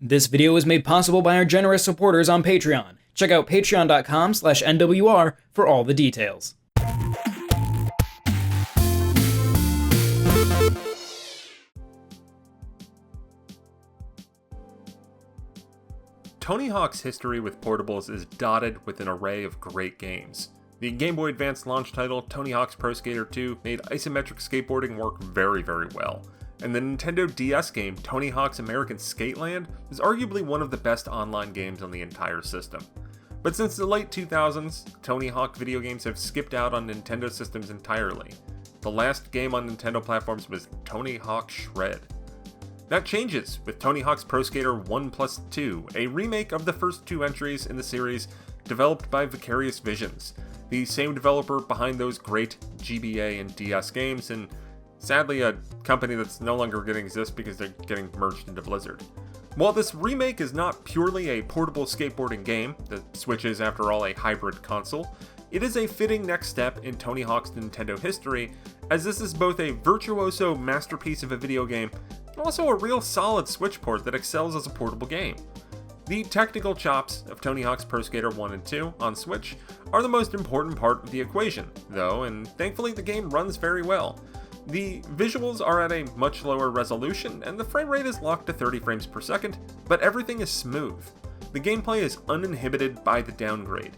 This video was made possible by our generous supporters on Patreon. Check out patreon.com/NWR for all the details. Tony Hawk's history with portables is dotted with an array of great games. The Game Boy Advance launch title, Tony Hawk's Pro Skater 2, made isometric skateboarding work very well. And the Nintendo DS game, Tony Hawk's American Skateland, is arguably one of the best online games on the entire system. But since the late 2000s, Tony Hawk video games have skipped out on Nintendo systems entirely. The last game on Nintendo platforms was Tony Hawk Shred. That changes with Tony Hawk's Pro Skater 1+2, a remake of the first two entries in the series developed by Vicarious Visions, the same developer behind those great GBA and DS games, and sadly a company that's no longer going to exist because they're getting merged into Blizzard. While this remake is not purely a portable skateboarding game, the Switch is after all a hybrid console, it is a fitting next step in Tony Hawk's Nintendo history, as this is both a virtuoso masterpiece of a video game and also a real solid Switch port that excels as a portable game. The technical chops of Tony Hawk's Pro Skater 1 and 2 on Switch are the most important part of the equation, though, and thankfully the game runs very well. The visuals are at a much lower resolution, and the frame rate is locked to 30 frames per second, but everything is smooth. The gameplay is uninhibited by the downgrade.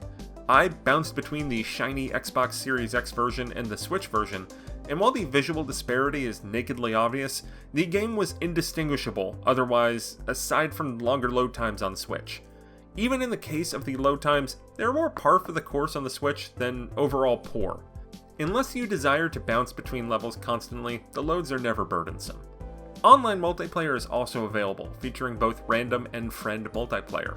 I bounced between the shiny Xbox Series X version and the Switch version, and while the visual disparity is nakedly obvious, the game was indistinguishable otherwise, aside from longer load times on Switch. Even in the case of the load times, they are more par for the course on the Switch than overall poor. Unless you desire to bounce between levels constantly, the loads are never burdensome. Online multiplayer is also available, featuring both random and friend multiplayer.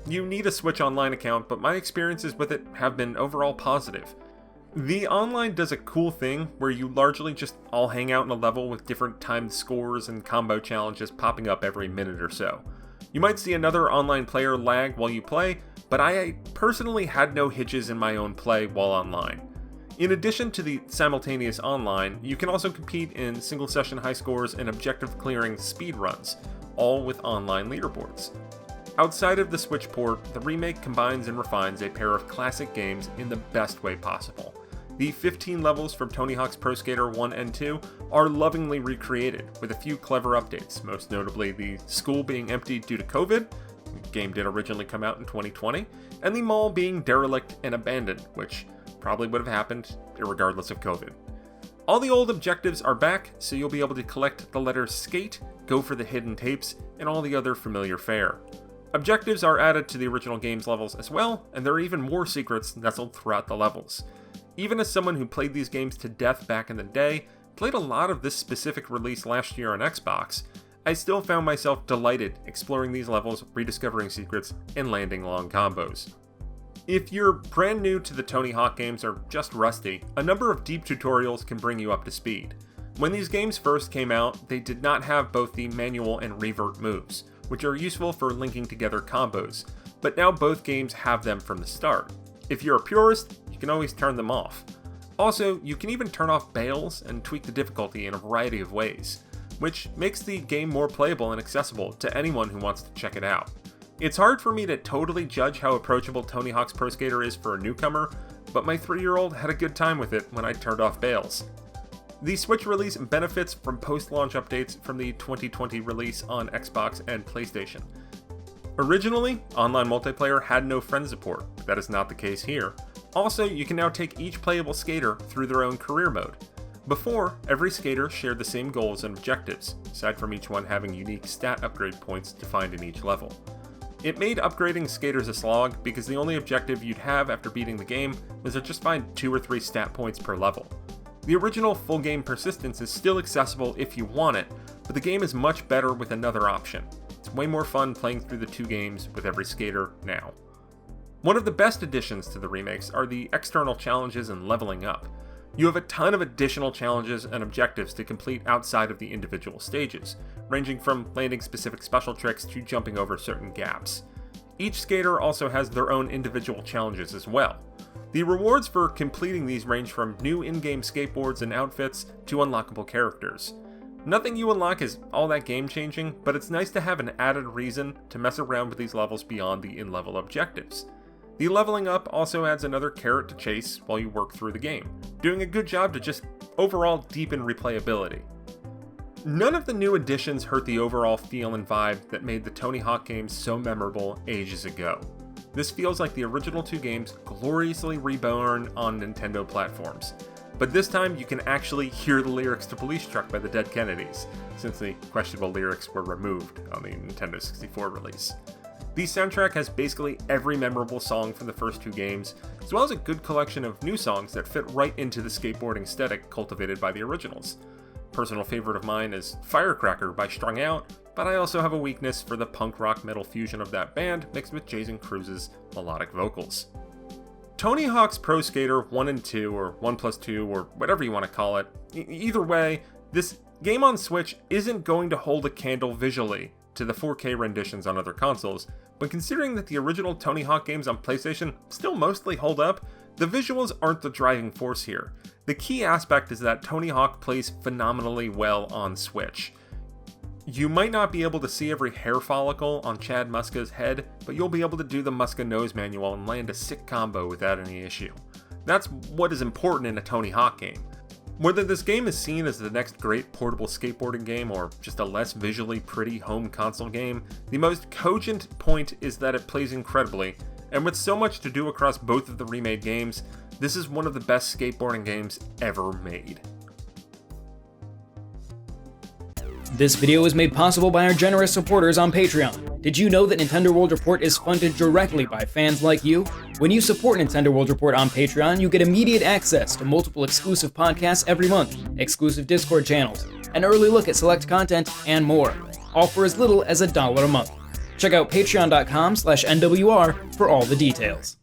You need a Switch Online account, but my experiences with it have been overall positive. The Online does a cool thing where you largely just all hang out in a level with different timed scores and combo challenges popping up every minute or so. You might see another online player lag while you play, but I personally had no hitches in my own play while online. In addition to the simultaneous online, you can also compete in single session high scores and objective clearing speed runs, all with online leaderboards. Outside of the Switch port, the remake combines and refines a pair of classic games in the best way possible. The 15 levels from Tony Hawk's Pro Skater 1 and 2 are lovingly recreated, with a few clever updates, most notably the school being empty due to COVID, the game did originally come out in 2020, and the mall being derelict and abandoned, which probably would have happened regardless of COVID. All the old objectives are back, so you'll be able to collect the letters skate, go for the hidden tapes, and all the other familiar fare. Objectives are added to the original game's levels as well, and there are even more secrets nestled throughout the levels. Even as someone who played these games to death back in the day, played a lot of this specific release last year on Xbox, I still found myself delighted exploring these levels, rediscovering secrets, and landing long combos. If you're brand new to the Tony Hawk games or just rusty, a number of deep tutorials can bring you up to speed. When these games first came out, they did not have both the manual and revert moves, which are useful for linking together combos, but now both games have them from the start. If you're a purist, you can always turn them off. Also, you can even turn off bails and tweak the difficulty in a variety of ways, which makes the game more playable and accessible to anyone who wants to check it out. It's hard for me to totally judge how approachable Tony Hawk's Pro Skater is for a newcomer, but my 3-year-old had a good time with it when I turned off bails. The Switch release benefits from post-launch updates from the 2020 release on Xbox and PlayStation. Originally, online multiplayer had no friend support, but that is not the case here. Also, you can now take each playable skater through their own career mode. Before, every skater shared the same goals and objectives, aside from each one having unique stat upgrade points defined in each level. It made upgrading skaters a slog because the only objective you'd have after beating the game was to just find 2 or 3 stat points per level. The original full game persistence is still accessible if you want it, but the game is much better with another option. It's way more fun playing through the 2 games with every skater now. One of the best additions to the remakes are the external challenges and leveling up. You have a ton of additional challenges and objectives to complete outside of the individual stages, ranging from landing specific special tricks to jumping over certain gaps. Each skater also has their own individual challenges as well. The rewards for completing these range from new in-game skateboards and outfits to unlockable characters. Nothing you unlock is all that game-changing, but it's nice to have an added reason to mess around with these levels beyond the in-level objectives. The leveling up also adds another carrot to chase while you work through the game, doing a good job to just overall deepen replayability. None of the new additions hurt the overall feel and vibe that made the Tony Hawk games so memorable ages ago. This feels like the original two games gloriously reborn on Nintendo platforms. But this time you can actually hear the lyrics to Police Truck by the Dead Kennedys, since the questionable lyrics were removed on the Nintendo 64 release. The soundtrack has basically every memorable song from the first two games, as well as a good collection of new songs that fit right into the skateboarding aesthetic cultivated by the originals. Personal favorite of mine is Firecracker by Strung Out, but I also have a weakness for the punk rock metal fusion of that band mixed with Jason Cruz's melodic vocals. Tony Hawk's Pro Skater 1 and 2, or 1+2, or whatever you want to call it, either way, this game on Switch isn't going to hold a candle visually to the 4K renditions on other consoles, but considering that the original Tony Hawk games on PlayStation still mostly hold up, the visuals aren't the driving force here. The key aspect is that Tony Hawk plays phenomenally well on Switch. You might not be able to see every hair follicle on Chad Muska's head, but you'll be able to do the Muska nose manual and land a sick combo without any issue. That's what is important in a Tony Hawk game. Whether this game is seen as the next great portable skateboarding game or just a less visually pretty home console game, the most cogent point is that it plays incredibly, and with so much to do across both of the remade games, this is one of the best skateboarding games ever made. This video was made possible by our generous supporters on Patreon. Did you know that Nintendo World Report is funded directly by fans like you? When you support Nintendo World Report on Patreon, you get immediate access to multiple exclusive podcasts every month, exclusive Discord channels, an early look at select content, and more, all for as little as $1 a month. Check out patreon.com/NWR for all the details.